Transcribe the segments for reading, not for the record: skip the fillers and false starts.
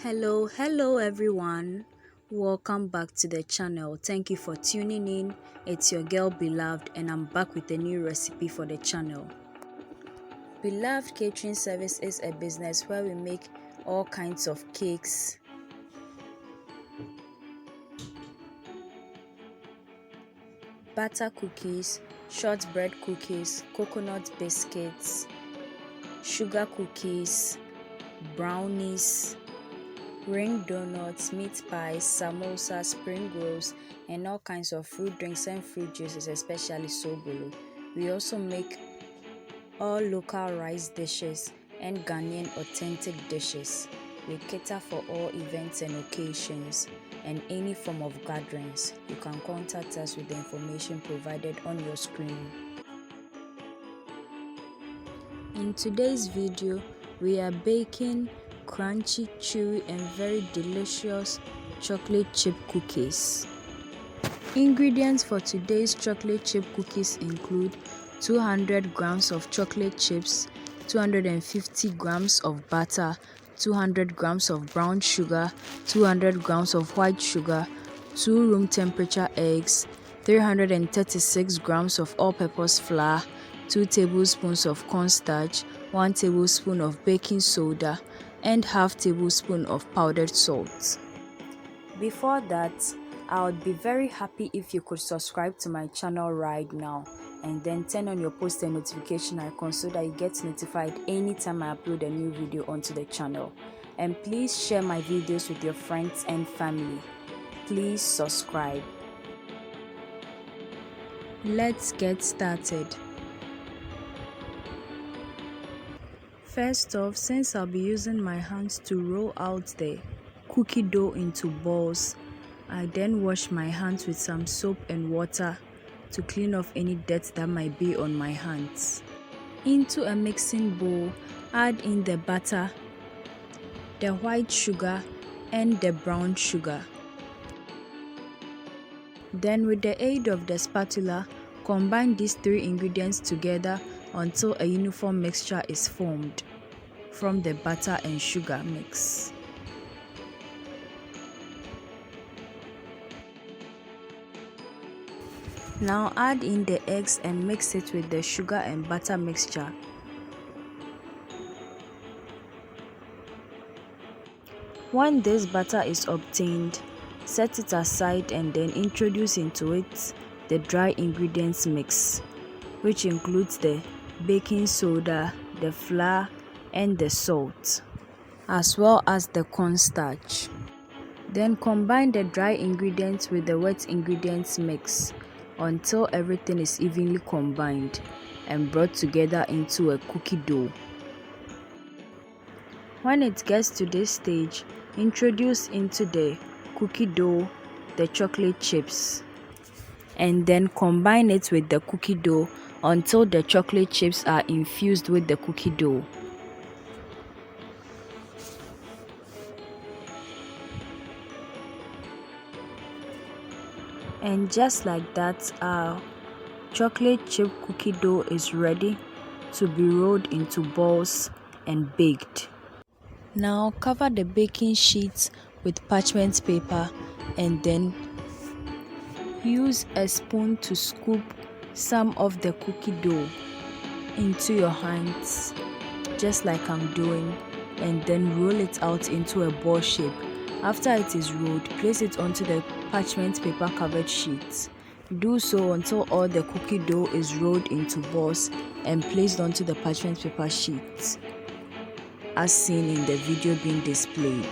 Hello everyone. Welcome back to the channel. Thank you for tuning in. It's your girl Beloved and I'm back with a new recipe for the channel. Beloved Catering Service is a business where we make all kinds of cakes, butter cookies, shortbread cookies, coconut biscuits, sugar cookies, brownies, ring donuts, meat pies, samosas, spring rolls, and all kinds of fruit drinks and fruit juices, especially sobolo. We also make all local rice dishes and Ghanaian authentic dishes. We cater for all events and occasions and any form of gatherings. You can contact us with the information provided on your screen. In today's video, we are baking crunchy, chewy and very delicious chocolate chip cookies. Ingredients for today's chocolate chip cookies include 200 grams of chocolate chips, 250 grams of butter, 200 grams of brown sugar, 200 grams of white sugar, 2 room temperature eggs, 336 grams of all-purpose flour, 2 tablespoons of cornstarch, 1 tablespoon of baking soda, and half tablespoon of powdered salt. Before that, I would be very happy if you could subscribe to my channel right now and then turn on your post and notification icon so that you get notified anytime I upload a new video onto the channel. And please share my videos with your friends and family. Please subscribe. Let's get started. First off, since I'll be using my hands to roll out the cookie dough into balls, I then wash my hands with some soap and water to clean off any dirt that might be on my hands. Into a mixing bowl, add in the butter, the white sugar and the brown sugar. Then with the aid of the spatula, combine these 3 ingredients together until a uniform mixture is formed from the butter and sugar mix. Now add in the eggs and mix it with the sugar and butter mixture. When this butter is obtained, set it aside and then introduce into it the dry ingredients mix, which includes the baking soda, the flour and the salt, as well as the cornstarch. Then combine the dry ingredients with the wet ingredients mix until everything is evenly combined and brought together into a cookie dough. When it gets to this stage, introduce into the cookie dough the chocolate chips and then combine it with the cookie dough until the chocolate chips are infused with the cookie dough. And just like that, our chocolate chip cookie dough is ready to be rolled into balls and baked. Now cover the baking sheets with parchment paper and then use a spoon to scoop some of the cookie dough into your hands, just like I'm doing, and then roll it out into a ball shape. After it is rolled, place it onto the parchment paper covered sheets. Do so until all the cookie dough is rolled into balls and placed onto the parchment paper sheets, as seen in the video being displayed.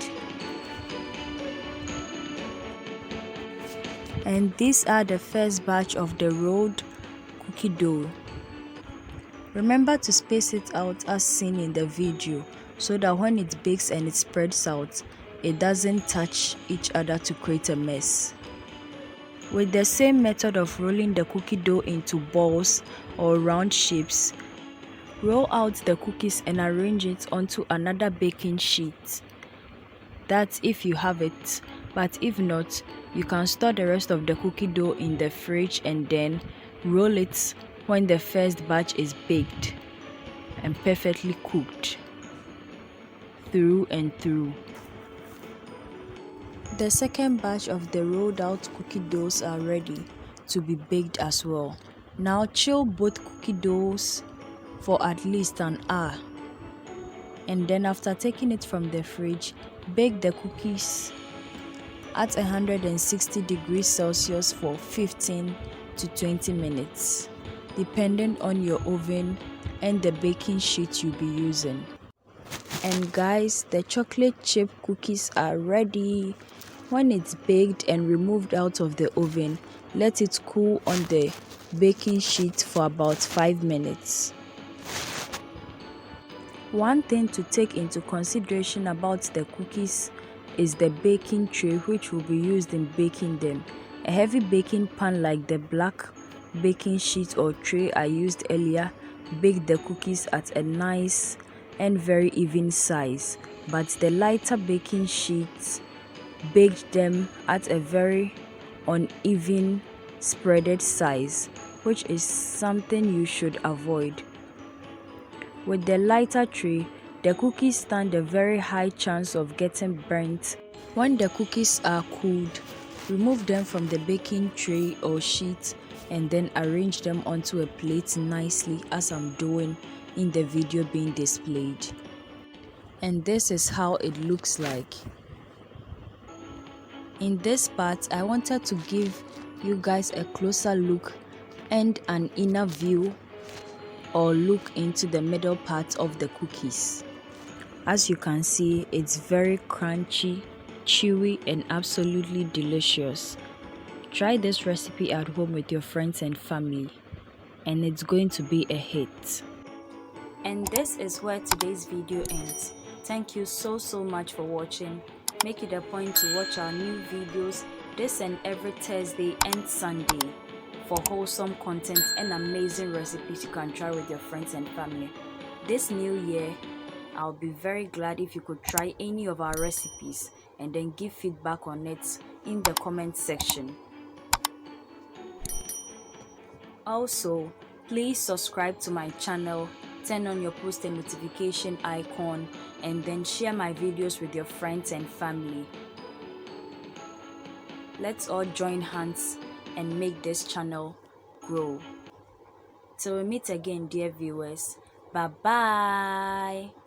And these are the first batch of the rolled cookie dough. Remember to space it out as seen in the video so that when it bakes and it spreads out, it doesn't touch each other to create a mess. With the same method of rolling the cookie dough into balls or round shapes, roll out the cookies and arrange it onto another baking sheet. That's if you have it, but if not, you can store the rest of the cookie dough in the fridge and then roll it when the first batch is baked and perfectly cooked through and through. The second batch of the rolled out cookie doughs are ready to be baked as well. Now chill both cookie doughs for at least an hour, and then after taking it from the fridge, bake the cookies at 160 degrees Celsius for 15 to 20 minutes, depending on your oven and the baking sheet you'll be using. And guys, the chocolate chip cookies are ready. When it's baked and removed out of the oven, let it cool on the baking sheet for about 5 minutes. One thing to take into consideration about the cookies is the baking tray which will be used in baking them. A heavy baking pan like the black baking sheet or tray I used earlier baked the cookies at a nice and very even size, but the lighter baking sheets baked them at a very uneven spreaded size, which is something you should avoid. With the lighter tray, the cookies stand a very high chance of getting burnt. When the cookies are cooled, remove them from the baking tray or sheet and then arrange them onto a plate nicely as I'm doing in the video being displayed. And this is how it looks like. In this part, I wanted to give you guys a closer look and an inner view or look into the middle part of the cookies. As you can see, it's very crunchy, chewy, and absolutely delicious. Try this recipe at home with your friends and family, and it's going to be a hit. And this is where today's video ends. Thank you so much for watching. Make it a point to watch our new videos this and every Thursday and Sunday for wholesome content and amazing recipes you can try with your friends and family. This new year, I'll be very glad if you could try any of our recipes and then give feedback on it in the comment section. Also, please subscribe to my channel, turn on your post and notification icon, and then share my videos with your friends and family. Let's all join hands and make this channel grow. Till we meet again, dear viewers. Bye bye.